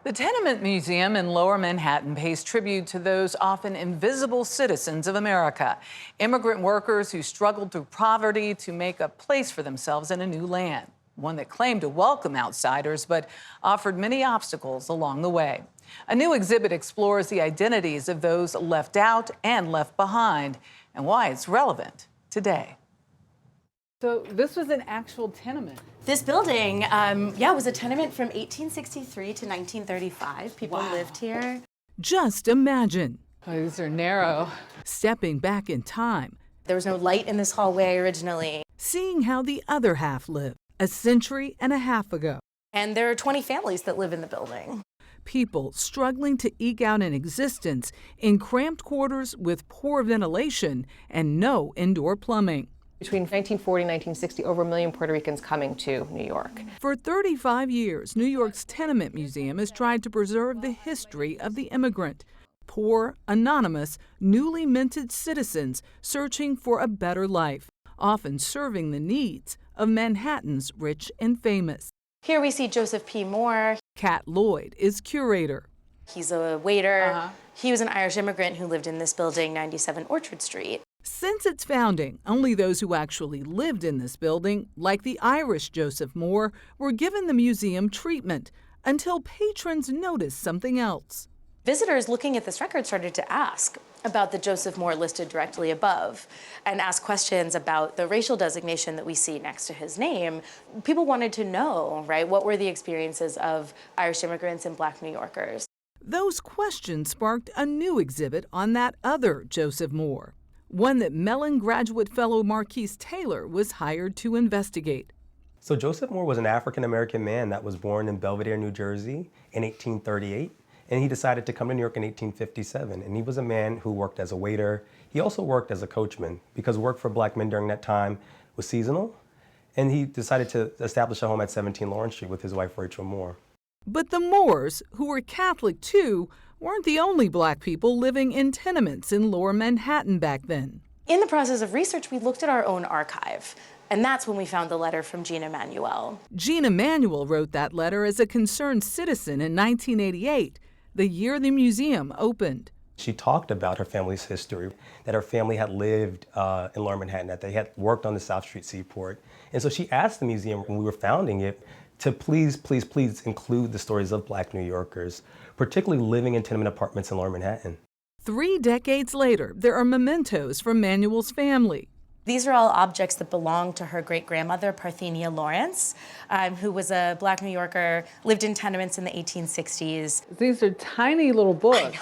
The Tenement Museum in Lower Manhattan pays tribute to those often invisible citizens of America, immigrant workers who struggled through poverty to make a place for themselves in a new land, one that claimed to welcome outsiders but offered many obstacles along the way. A new exhibit explores the identities of those left out and left behind and why it's relevant today. So this was an actual tenement. This building, was a tenement from 1863 to 1935. People lived here. Just imagine. Oh, these are narrow. Stepping back in time. There was no light in this hallway originally. Seeing how the other half lived a century and a half ago. And there are 20 families that live in the building. People struggling to eke out an existence in cramped quarters with poor ventilation and no indoor plumbing. Between 1940 and 1960, over 1 million Puerto Ricans coming to New York. For 35 years, New York's Tenement Museum has tried to preserve the history of the immigrant. Poor, anonymous, newly minted citizens searching for a better life, often serving the needs of Manhattan's rich and famous. Here we see Joseph P. Moore. Kat Lloyd is curator. He's a waiter. He was an Irish immigrant who lived in this building, 97 Orchard Street. Since its founding, only those who actually lived in this building, like the Irish Joseph Moore, were given the museum treatment until patrons noticed something else. Visitors looking at this record started to ask about the Joseph Moore listed directly above and ask questions about the racial designation that we see next to his name. People wanted to know, right, what were the experiences of Irish immigrants and Black New Yorkers? Those questions sparked a new exhibit on that other Joseph Moore, one that Mellon graduate fellow Marquise Taylor was hired to investigate. So Joseph Moore was an African-American man that was born in Belvedere, New Jersey in 1838, and he decided to come to New York in 1857. And he was a man who worked as a waiter. He also worked as a coachman because work for Black men during that time was seasonal. And he decided to establish a home at 17 Lawrence Street with his wife, Rachel Moore. But the Moores, who were Catholic too, weren't the only Black people living in tenements in Lower Manhattan back then. In the process of research, we looked at our own archive, and that's when we found the letter from Gina Manuel. Gina Manuel wrote that letter as a concerned citizen in 1988, the year the museum opened. She talked about her family's history, that her family had lived in Lower Manhattan, that they had worked on the South Street Seaport. And so she asked the museum when we were founding it to please include the stories of Black New Yorkers, particularly living in tenement apartments in Lower Manhattan. 3 decades later, there are mementos from Manuel's family. These are all objects that belong to her great-grandmother, Parthenia Lawrence, who was a Black New Yorker, lived in tenements in the 1860s. These are tiny little books. I know.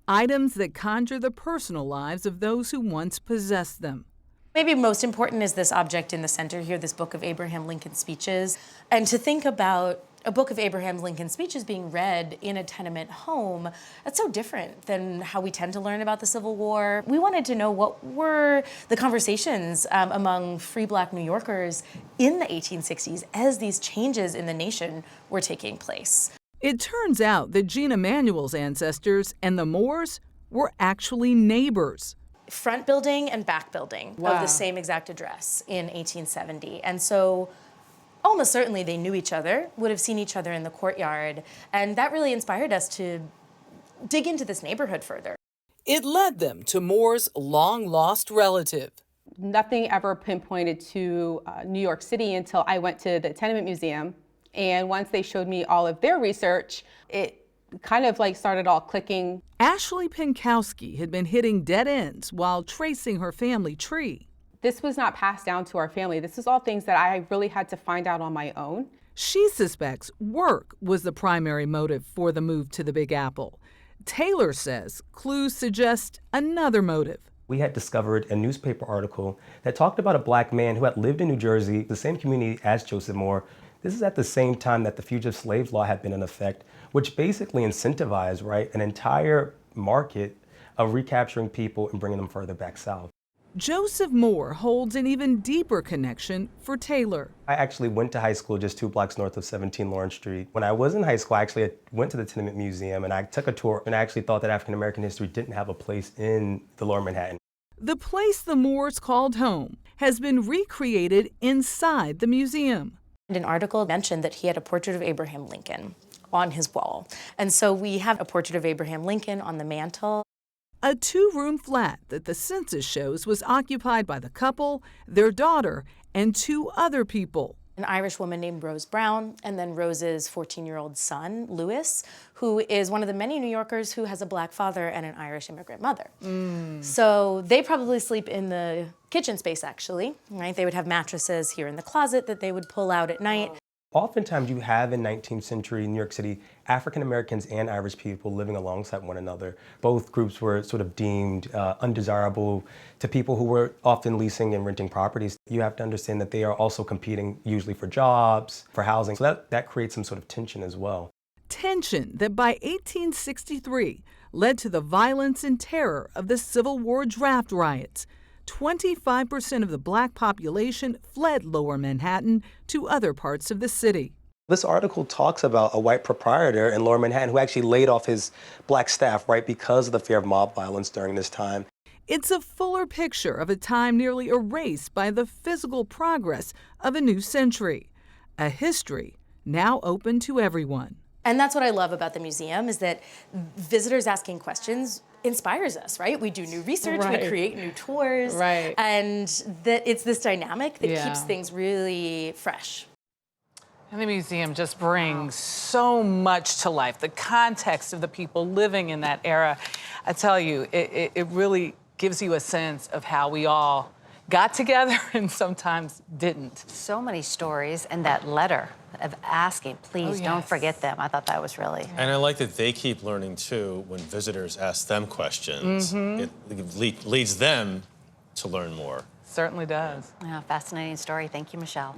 Items that conjure the personal lives of those who once possessed them. Maybe most important is this object in the center here, this book of Abraham Lincoln's speeches. And to think about a book of Abraham Lincoln's speeches being read in a tenement home, that's so different than how we tend to learn about the Civil War. We wanted to know what were the conversations among free Black New Yorkers in the 1860s as these changes in the nation were taking place. It turns out that Gina Manuel's ancestors and the Moores were actually neighbors. Front building and back building of the same exact address in 1870. And so almost certainly they knew each other, would have seen each other in the courtyard, and that really inspired us to dig into this neighborhood further. It led them to Moore's long-lost relative. Nothing ever pinpointed to New York City until I went to the Tenement Museum. And once they showed me all of their research, it kind of like started all clicking. Ashley Pinkowski had been hitting dead ends while tracing her family tree. This was not passed down to our family. This is all things that I really had to find out on my own. She suspects work was the primary motive for the move to the Big Apple. Taylor says clues suggest another motive. We had discovered a newspaper article that talked about a Black man who had lived in New Jersey, the same community as Joseph Moore. This is at the same time that the fugitive slave law had been in effect, which basically incentivized, right, an entire market of recapturing people and bringing them further back south. Joseph Moore holds an even deeper connection for Taylor. I actually went to high school just 2 blocks north of 17 Lawrence Street. When I was in high school, I actually went to the Tenement Museum and I took a tour, and I actually thought that African American history didn't have a place in the Lower Manhattan. The place the Moores called home has been recreated inside the museum. An article mentioned that he had a portrait of Abraham Lincoln on his wall. And so we have a portrait of Abraham Lincoln on the mantle. A 2-room flat that the census shows was occupied by the couple, their daughter, and 2 other people. An Irish woman named Rose Brown, and then Rose's 14-year-old son, Louis, who is one of the many New Yorkers who has a black father and an Irish immigrant mother. So they probably sleep in the kitchen space, actually, right? They would have mattresses here in the closet that they would pull out at night. Oftentimes you have in 19th century New York City African Americans and Irish people living alongside one another. Both groups were sort of deemed undesirable to people who were often leasing and renting properties. You have to understand that they are also competing usually for jobs, for housing, so that creates some sort of tension as well. Tension that by 1863 led to the violence and terror of the Civil War draft riots. 25% of the black population fled Lower Manhattan to other parts of the city. This article talks about a white proprietor in Lower Manhattan who actually laid off his black staff, right, because of the fear of mob violence during this time. It's a fuller picture of a time nearly erased by the physical progress of a new century, a history now open to everyone. And that's what I love about the museum, is that visitors asking questions inspires us, right? We do new research, we create new tours, and that it's this dynamic that keeps things really fresh. And the museum just brings so much to life, the context of the people living in that era. I tell you, it really gives you a sense of how we all got together and sometimes didn't. So many stories, and that letter of asking, please don't forget them. I thought that was really... And I like that they keep learning, too, when visitors ask them questions. It leads them to learn more. Certainly does. Yeah, fascinating story. Thank you, Michelle.